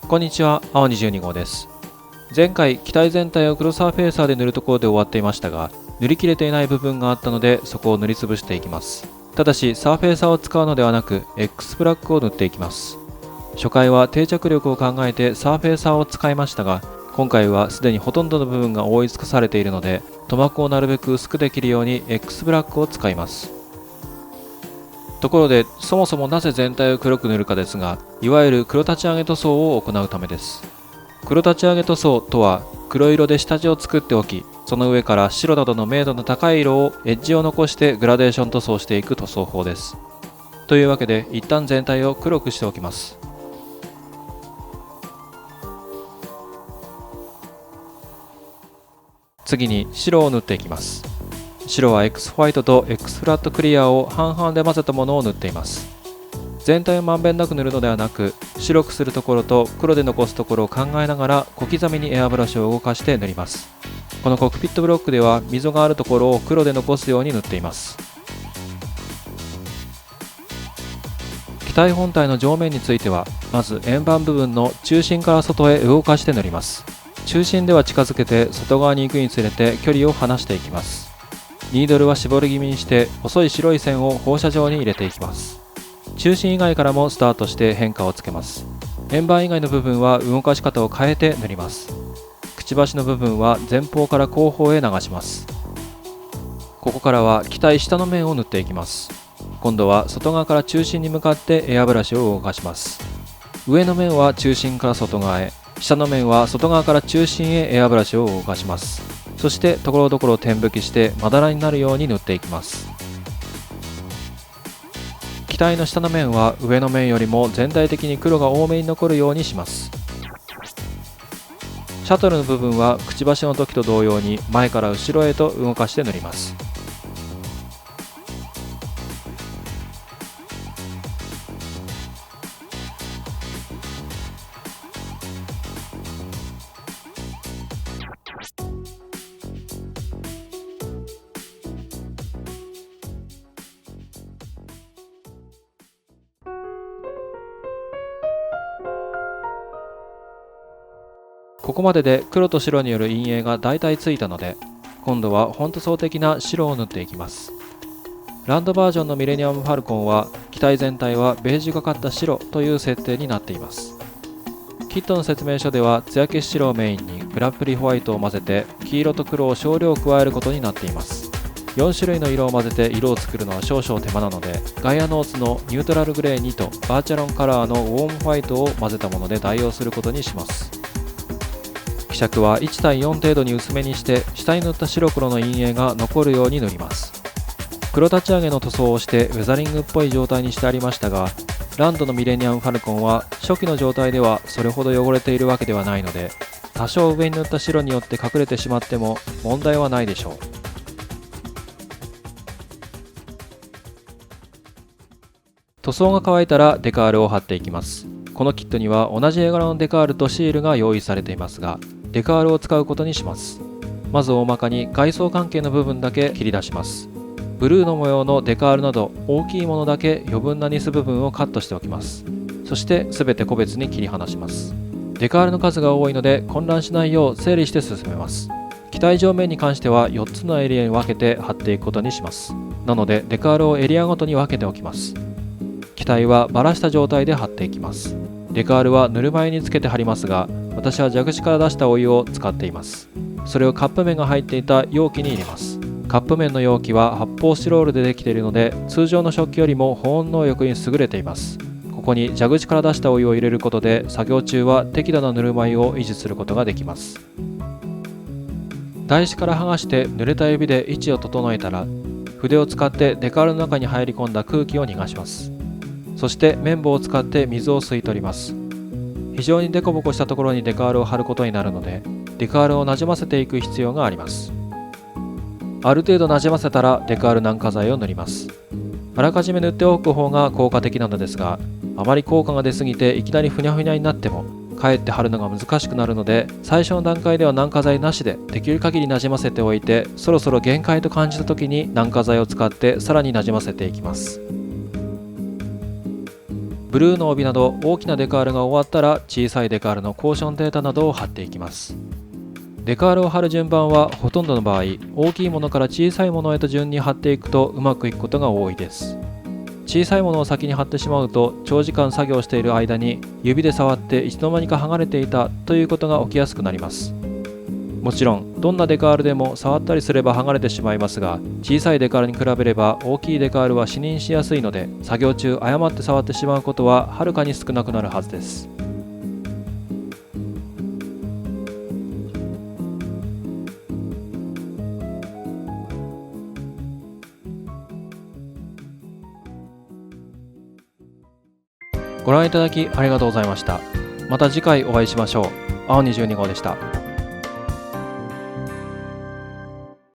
こんにちは、青22号です。前回、機体全体を黒サーフェーサーで塗るところで終わっていましたが、塗り切れていない部分があったので、そこを塗りつぶしていきます。ただし、サーフェーサーを使うのではなく、X ブラックを塗っていきます。初回は定着力を考えてサーフェーサーを使いましたが、今回はすでにほとんどの部分が覆い尽くされているので、塗膜をなるべく薄くできるように X ブラックを使います。ところで、そもそもなぜ全体を黒く塗るかですが、いわゆる黒立ち上げ塗装を行うためです。黒立ち上げ塗装とは、黒色で下地を作っておき、その上から白などの明度の高い色をエッジを残してグラデーション塗装していく塗装法です。というわけで、一旦全体を黒くしておきます。次に白を塗っていきます。白は X ホワイトと X フラットクリアを半々で混ぜたものを塗っています。全体をまんべんなく塗るのではなく、白くするところと黒で残すところを考えながら小刻みにエアブラシを動かして塗ります。このコックピットブロックでは溝があるところを黒で残すように塗っています。機体本体の上面については、まず円盤部分の中心から外へ動かして塗ります。中心では近づけて外側に行くにつれて距離を離していきます。ニードルは絞り気味にして細い白い線を放射状に入れていきます。中心以外からもスタートして変化をつけます。円盤以外の部分は動かし方を変えて塗ります。くちばしの部分は前方から後方へ流します。ここからは機体下の面を塗っていきます。今度は外側から中心に向かってエアブラシを動かします。上の面は中心から外側へ、下の面は外側から中心へエアブラシを動かします。そしてところどころ点拭きしてまだらになるように塗っていきます。機体の下の面は上の面よりも全体的に黒が多めに残るようにします。シャトルの部分はくちばしの時と同様に前から後ろへと動かして塗ります。ここまでで黒と白による陰影が大体ついたので、今度は本塗装的な白を塗っていきます。ランドバージョンのミレニアム・ファルコンは機体全体はベージュがかった白という設定になっています。キットの説明書では艶消し白をメインにグラップリホワイトを混ぜて黄色と黒を少量加えることになっています。4種類の色を混ぜて色を作るのは少々手間なので、ガイアノーツのニュートラルグレー2とバーチャロンカラーのウォームホワイトを混ぜたもので代用することにします。希釈は1対4程度に薄めにして下に塗った白黒の陰影が残るように塗ります。黒立ち上げの塗装をしてウェザリングっぽい状態にしてありましたが、ランドのミレニアム・ファルコンは初期の状態ではそれほど汚れているわけではないので、多少上に塗った白によって隠れてしまっても問題はないでしょう。塗装が乾いたらデカールを貼っていきます。このキットには同じ絵柄のデカールとシールが用意されていますが、デカールを使うことにします。まず大まかに外装関係の部分だけ切り出します。ブルーの模様のデカールなど大きいものだけ余分なニス部分をカットしておきます。そして全て個別に切り離します。デカールの数が多いので混乱しないよう整理して進めます。機体上面に関しては4つのエリアに分けて貼っていくことにします。なのでデカールをエリアごとに分けておきます。機体はバラした状態で貼っていきます。デカールは塗る前につけて貼りますが、私は蛇口から出したお湯を使っています。それをカップ麺が入っていた容器に入れます。カップ麺の容器は発泡スチロールでできているので、通常の食器よりも保温能力に優れています。ここに蛇口から出したお湯を入れることで、作業中は適度なぬるま湯を維持することができます。台紙から剥がして濡れた指で位置を整えたら、筆を使ってデカールの中に入り込んだ空気を逃がします。そして綿棒を使って水を吸い取ります。非常にデコボコしたところにデカールを貼ることになるので、デカールをなじませていく必要があります。ある程度なじませたらデカール軟化剤を塗ります。あらかじめ塗っておく方が効果的なのですが、あまり効果が出すぎていきなりふにゃふにゃになってもかえって貼るのが難しくなるので、最初の段階では軟化剤なしでできる限りなじませておいて、そろそろ限界と感じた時に軟化剤を使ってさらになじませていきます。ブルーの帯など大きなデカールが終わったら小さいデカールのコーションデータなどを貼っていきます。デカールを貼る順番はほとんどの場合、大きいものから小さいものへと順に貼っていくとうまくいくことが多いです。小さいものを先に貼ってしまうと、長時間作業している間に指で触っていつの間にか剥がれていたということが起きやすくなります。もちろんどんなデカールでも触ったりすれば剥がれてしまいますが、小さいデカールに比べれば大きいデカールは視認しやすいので、作業中誤って触ってしまうことははるかに少なくなるはずです。ご覧いただきありがとうございました。また次回お会いしましょう。青22号でした。